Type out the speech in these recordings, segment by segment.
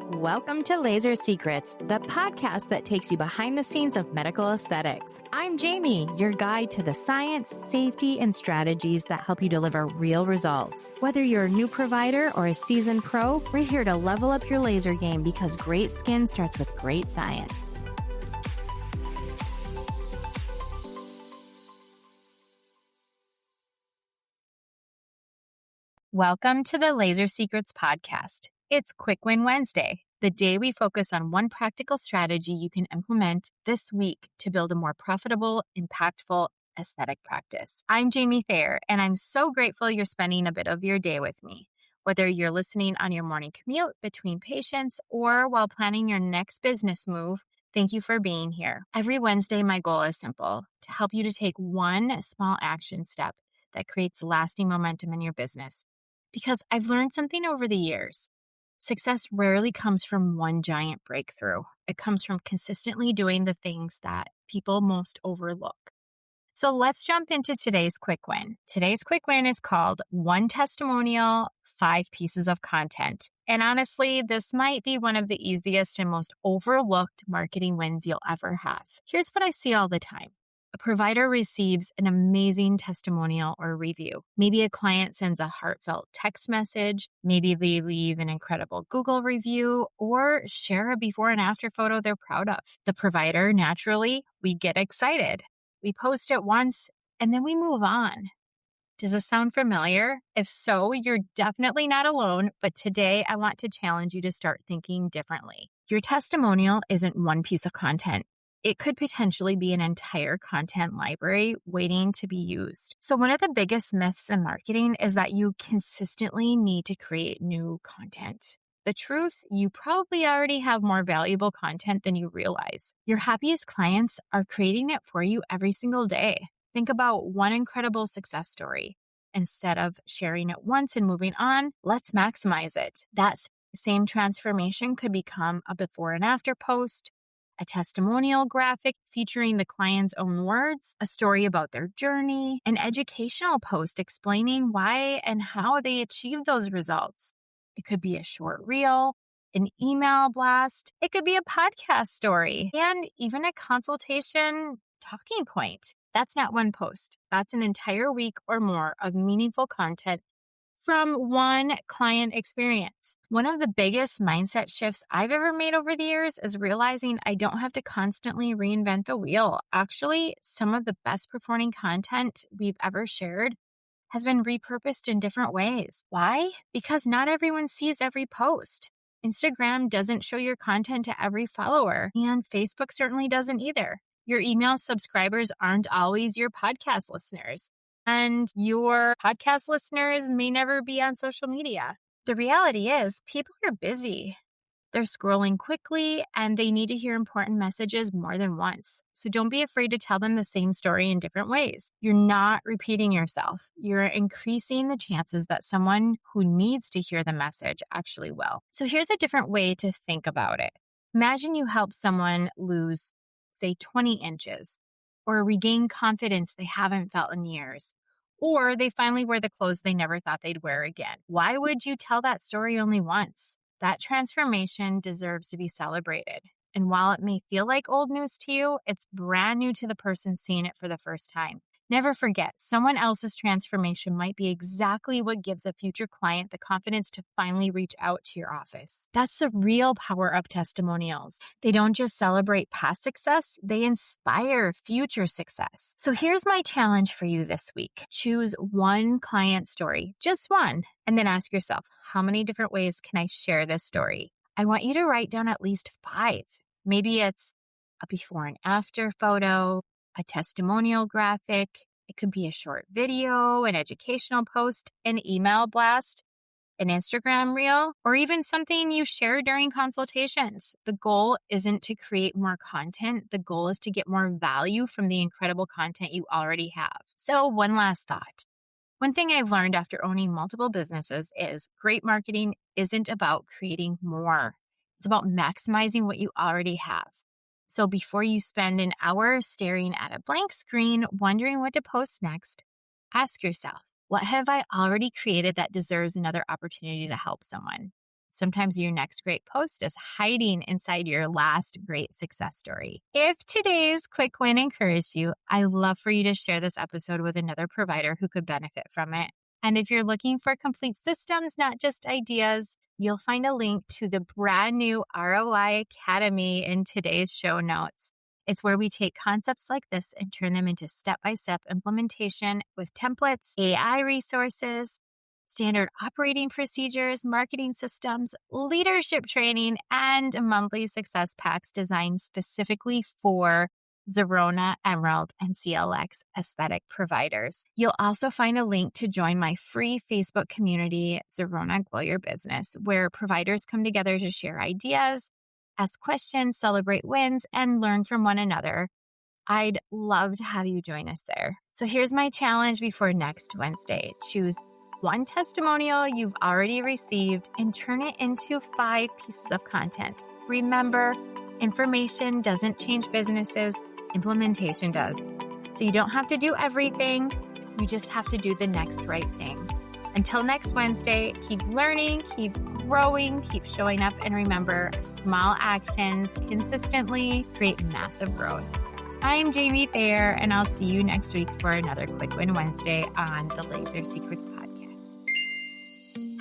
Welcome to Laser Secrets, the podcast that takes you behind the scenes of medical aesthetics. I'm Jamie, your guide to the science, safety, and strategies that help you deliver real results. Whether you're a new provider or a seasoned pro, we're here to level up your laser game because great skin starts with great science. Welcome to the Laser Secrets podcast. It's Quick Win Wednesday, the day we focus on one practical strategy you can implement this week to build a more profitable, impactful aesthetic practice. I'm Jamie Thayer, and I'm so grateful you're spending a bit of your day with me. Whether you're listening on your morning commute between patients or while planning your next business move, thank you for being here. Every Wednesday, my goal is simple: to help you to take one small action step that creates lasting momentum in your business. Because I've learned something over the years. Success rarely comes from one giant breakthrough. It comes from consistently doing the things that people most overlook. So let's jump into today's quick win. Today's quick win is called One Testimonial, 5 Pieces of Content. And honestly, this might be one of the easiest and most overlooked marketing wins you'll ever have. Here's what I see all the time. A provider receives an amazing testimonial or review. Maybe a client sends a heartfelt text message. Maybe they leave an incredible Google review or share a before and after photo they're proud of. The provider, naturally, we get excited. We post it once and then we move on. Does this sound familiar? If so, you're definitely not alone, but today I want to challenge you to start thinking differently. Your testimonial isn't one piece of content. It could potentially be an entire content library waiting to be used. So one of the biggest myths in marketing is that you consistently need to create new content. The truth, you probably already have more valuable content than you realize. Your happiest clients are creating it for you every single day. Think about one incredible success story. Instead of sharing it once and moving on, let's maximize it. That same transformation could become a before and after post, a testimonial graphic featuring the client's own words, a story about their journey, an educational post explaining why and how they achieved those results. It could be a short reel, an email blast, it could be a podcast story, and even a consultation talking point. That's not one post. That's an entire week or more of meaningful content from one client experience. One of the biggest mindset shifts I've ever made over the years is realizing I don't have to constantly reinvent the wheel. Actually, some of the best performing content we've ever shared has been repurposed in different ways. Why? Because not everyone sees every post. Instagram doesn't show your content to every follower, and Facebook certainly doesn't either. Your email subscribers aren't always your podcast listeners. And your podcast listeners may never be on social media. The reality is, people are busy. They're scrolling quickly and they need to hear important messages more than once. So don't be afraid to tell them the same story in different ways. You're not repeating yourself. You're increasing the chances that someone who needs to hear the message actually will. So here's a different way to think about it. Imagine you help someone lose, say, 20 inches. Or regain confidence they haven't felt in years. Or they finally wear the clothes they never thought they'd wear again. Why would you tell that story only once? That transformation deserves to be celebrated. And while it may feel like old news to you, it's brand new to the person seeing it for the first time. Never forget, someone else's transformation might be exactly what gives a future client the confidence to finally reach out to your office. That's the real power of testimonials. They don't just celebrate past success, they inspire future success. So here's my challenge for you this week. Choose one client story, just one, and then ask yourself, how many different ways can I share this story? I want you to write down at least 5. Maybe it's a before and after photo, a testimonial graphic. It could be a short video, an educational post, an email blast, an Instagram reel, or even something you share during consultations. The goal isn't to create more content. The goal is to get more value from the incredible content you already have. So one last thought. One thing I've learned after owning multiple businesses is great marketing isn't about creating more. It's about maximizing what you already have. So before you spend an hour staring at a blank screen, wondering what to post next, ask yourself, what have I already created that deserves another opportunity to help someone? Sometimes your next great post is hiding inside your last great success story. If today's quick win encouraged you, I'd love for you to share this episode with another provider who could benefit from it. And if you're looking for complete systems, not just ideas, you'll find a link to the brand new ROI Academy in today's show notes. It's where we take concepts like this and turn them into step-by-step implementation with templates, AI resources, standard operating procedures, marketing systems, leadership training, and monthly success packs designed specifically for Zerona, Emerald, and CLX aesthetic providers. You'll also find a link to join my free Facebook community, Zerona Grow Your Business, where providers come together to share ideas, ask questions, celebrate wins, and learn from one another. I'd love to have you join us there. So here's my challenge before next Wednesday. Choose one testimonial you've already received and turn it into 5 pieces of content. Remember, information doesn't change businesses, implementation does. So you don't have to do everything, you just have to do the next right thing. Until next Wednesday, keep learning, keep growing, keep showing up, and remember, small actions consistently create massive growth. I'm Jamie Thayer, and I'll see you next week for another Quick Win Wednesday on the Laser Secrets Podcast.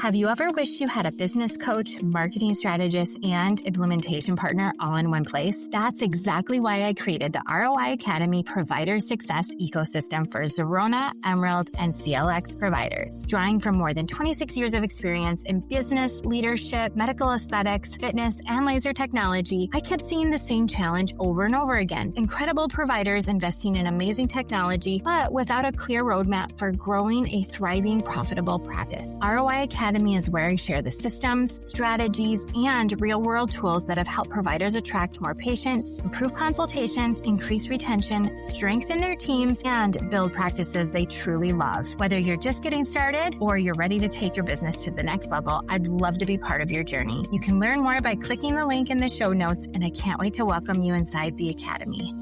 Have you ever wished you had a business coach, marketing strategist, and implementation partner all in one place? That's exactly why I created the ROI Academy Provider Success Ecosystem for Zerona, Emerald, and CLX providers. Drawing from more than 26 years of experience in business, leadership, medical aesthetics, fitness, and laser technology, I kept seeing the same challenge over and over again. Incredible providers investing in amazing technology, but without a clear roadmap for growing a thriving, profitable practice. ROI Academy is where I share the systems, strategies, and real-world tools that have helped providers attract more patients, improve consultations, increase retention, strengthen their teams, and build practices they truly love. Whether you're just getting started or you're ready to take your business to the next level, I'd love to be part of your journey. You can learn more by clicking the link in the show notes, and I can't wait to welcome you inside the Academy.